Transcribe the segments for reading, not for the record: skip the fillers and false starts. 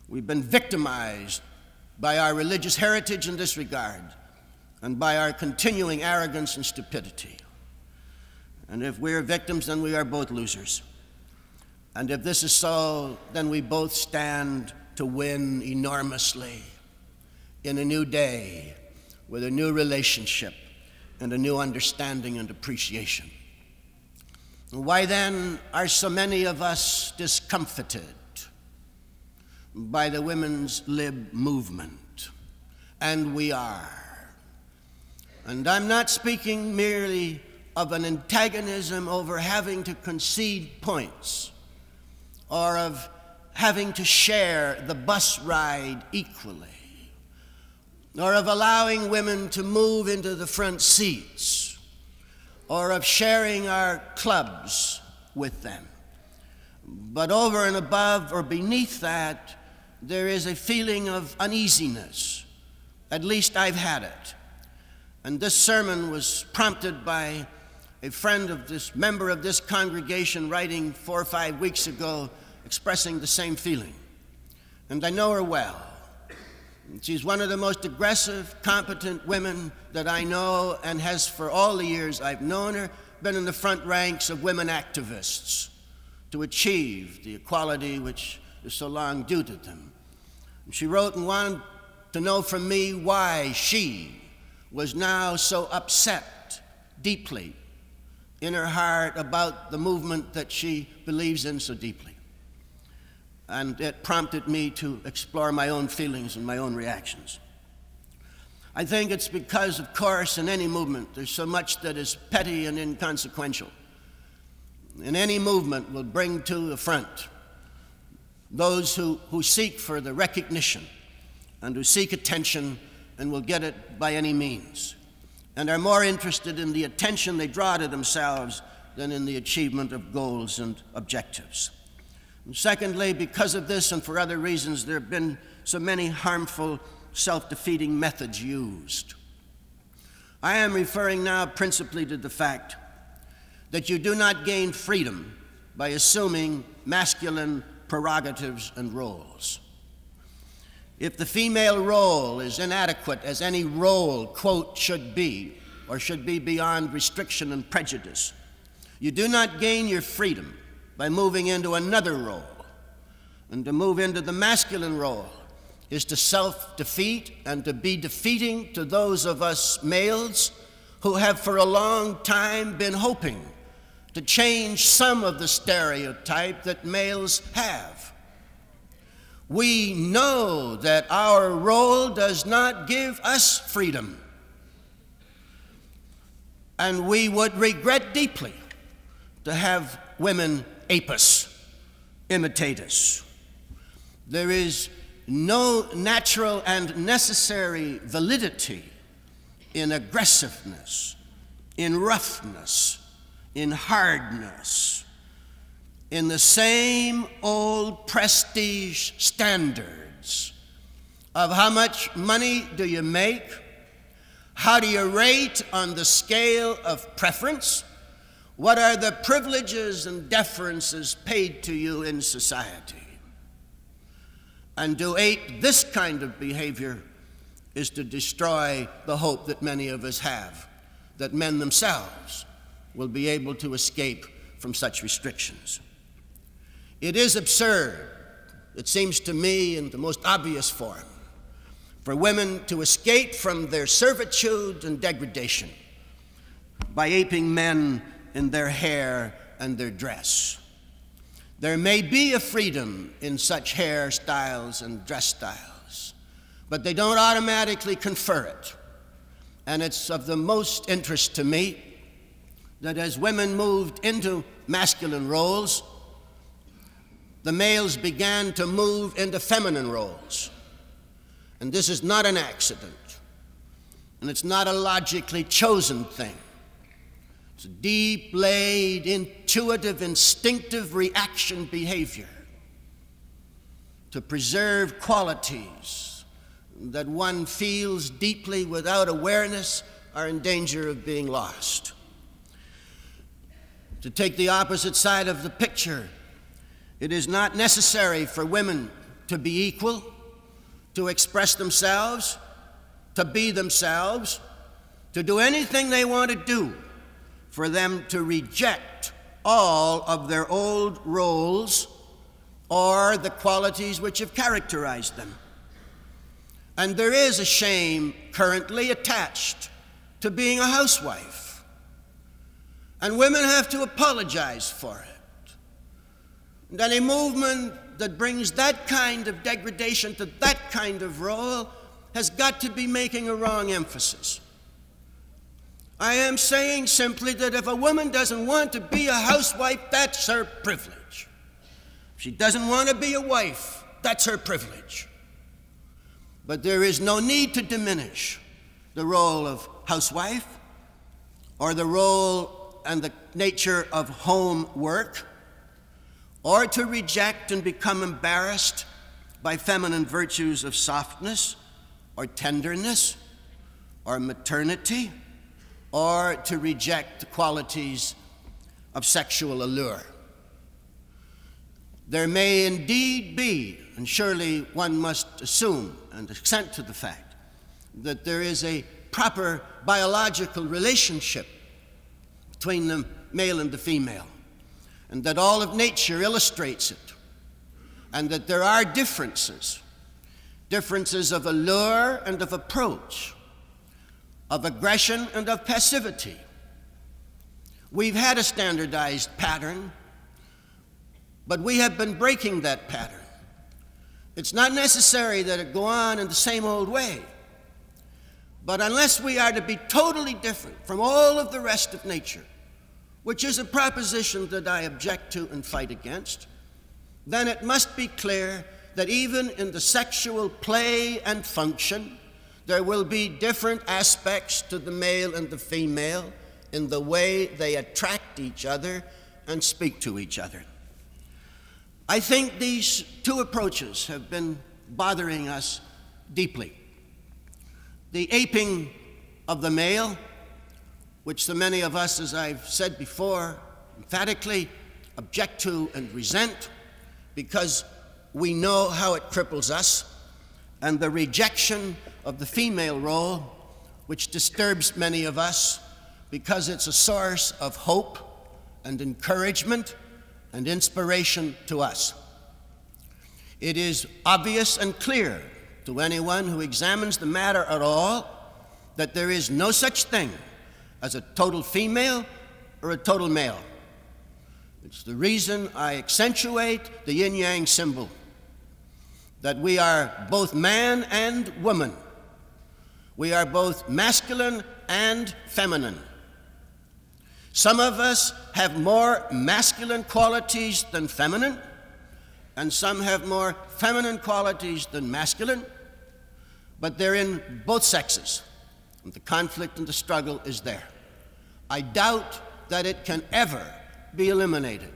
We've been victimized by our religious heritage in this regard and by our continuing arrogance and stupidity. And if we're victims, then we are both losers. And if this is so, then we both stand to win enormously in a new day with a new relationship and a new understanding and appreciation. Why then are so many of us discomfited by the women's lib movement? And we are. And I'm not speaking merely of an antagonism over having to concede points or of having to share the bus ride equally, or of allowing women to move into the front seats, or of sharing our clubs with them. But over and above or beneath that, there is a feeling of uneasiness. At least I've had it. And this sermon was prompted by a friend of this member of this congregation writing 4 or 5 weeks ago expressing the same feeling. And I know her well. She's one of the most aggressive, competent women that I know, and has, for all the years I've known her, been in the front ranks of women activists to achieve the equality which is so long due to them. And she wrote and wanted to know from me why she was now so upset deeply in her heart about the movement that she believes in so deeply. And it prompted me to explore my own feelings and my own reactions. I think it's because, of course, in any movement, there's so much that is petty and inconsequential. And any movement will bring to the front those who seek for the recognition and who seek attention and will get it by any means, and are more interested in the attention they draw to themselves than in the achievement of goals and objectives. And secondly, because of this and for other reasons, there have been so many harmful, self-defeating methods used. I am referring now principally to the fact that you do not gain freedom by assuming masculine prerogatives and roles. If the female role is inadequate, as any role, quote, should be, or should be beyond restriction and prejudice, you do not gain your freedom by moving into another role. And to move into the masculine role is to self-defeat and to be defeating to those of us males who have for a long time been hoping to change some of the stereotype that males have. We know that our role does not give us freedom, and we would regret deeply to have women ape us, imitate us. There is no natural and necessary validity in aggressiveness, in roughness, in hardness, in the same old prestige standards of how much money do you make, how do you rate on the scale of preference, what are the privileges and deferences paid to you in society. And to ape this kind of behavior is to destroy the hope that many of us have, that men themselves will be able to escape from such restrictions. It is absurd, it seems to me in the most obvious form, for women to escape from their servitude and degradation by aping men in their hair and their dress. There may be a freedom in such hairstyles and dress styles, but they don't automatically confer it. And it's of the most interest to me that as women moved into masculine roles, the males began to move into feminine roles. And this is not an accident, and it's not a logically chosen thing. It's a deep-laid, intuitive, instinctive reaction behavior to preserve qualities that one feels deeply without awareness are in danger of being lost. To take the opposite side of the picture, it is not necessary for women to be equal, to express themselves, to be themselves, to do anything they want to do, for them to reject all of their old roles or the qualities which have characterized them. And there is a shame currently attached to being a housewife. And women have to apologize for it. And any movement that brings that kind of degradation to that kind of role has got to be making a wrong emphasis. I am saying simply that if a woman doesn't want to be a housewife, that's her privilege. If she doesn't want to be a wife, that's her privilege. But there is no need to diminish the role of housewife or the role and the nature of home work, or to reject and become embarrassed by feminine virtues of softness or tenderness or maternity, or to reject the qualities of sexual allure. There may indeed be, and surely one must assume and assent to the fact, that there is a proper biological relationship between the male and the female, and that all of nature illustrates it, and that there are differences of allure and of approach, of aggression and of passivity. We've had a standardized pattern, but we have been breaking that pattern. It's not necessary that it go on in the same old way, but unless we are to be totally different from all of the rest of nature, which is a proposition that I object to and fight against, then it must be clear that even in the sexual play and function, there will be different aspects to the male and the female in the way they attract each other and speak to each other. I think these two approaches have been bothering us deeply. The aping of the male, which so many of us, as I've said before, emphatically object to and resent because we know how it cripples us, and the rejection of the female role, which disturbs many of us because it's a source of hope and encouragement and inspiration to us. It is obvious and clear to anyone who examines the matter at all that there is no such thing as a total female or a total male. It's the reason I accentuate the yin-yang symbol, that we are both man and woman. We are both masculine and feminine. Some of us have more masculine qualities than feminine, and some have more feminine qualities than masculine, but they're in both sexes, and the conflict and the struggle is there. I doubt that it can ever be eliminated,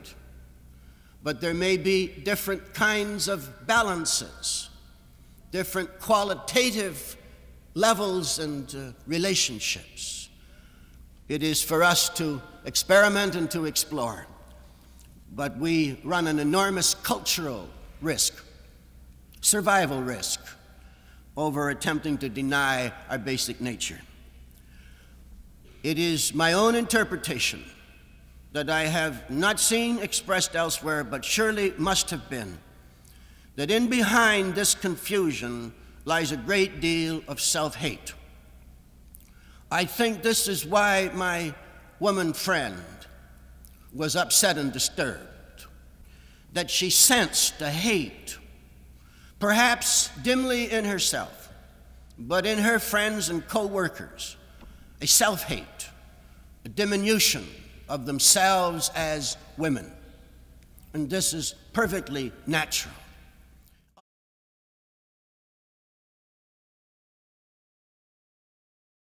but there may be different kinds of balances, different qualitative levels and relationships. It is for us to experiment and to explore, but we run an enormous cultural risk, survival risk, over attempting to deny our basic nature. It is my own interpretation that I have not seen expressed elsewhere, but surely must have been, that in behind this confusion lies a great deal of self-hate. I think this is why my woman friend was upset and disturbed, that she sensed a hate, perhaps dimly in herself, but in her friends and co-workers, a self-hate, a diminution of themselves as women. And this is perfectly natural.